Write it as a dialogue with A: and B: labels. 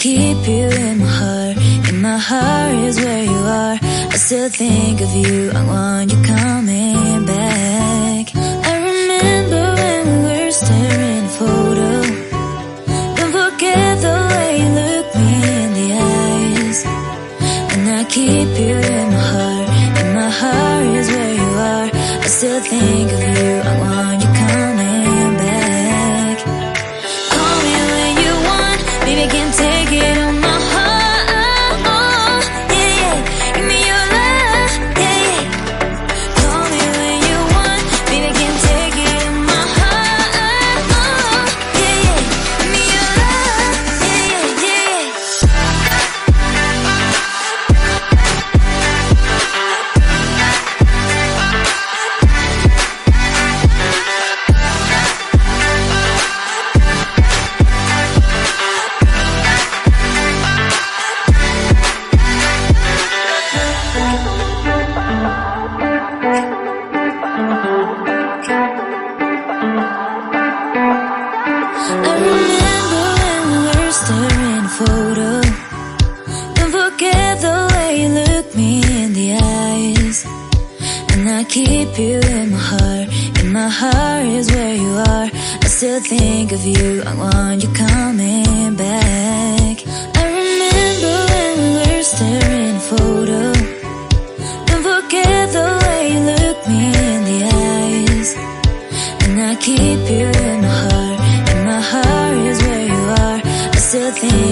A: keep you in my heart. In my heart is where you are. I still think of you. I want you coming back. I remember when we were staring at a photo. Don't forget the way you look me in the eyes. And I keep you in my heart. In my heart is where you are. I still think of you. I want you coming back. Call me when you want. Baby, I can't take it on my heart. Yeah, yeah. Give me your love. Yeah, yeah. Call me when you want. Baby, I can't take it on my heart. Yeah, yeah. Give me your love. Yeah, yeah, yeah. I remember when we were staring at a photo. Don't forget the way you look me in the eyes. And I keep you in my heart. In my heart is where you are. I still think of you. I want you coming back. I remember when we were staring at a photo. Don't forget the way you look me in the eyes. And I keep you in my heart. In my heart is where you are. I still think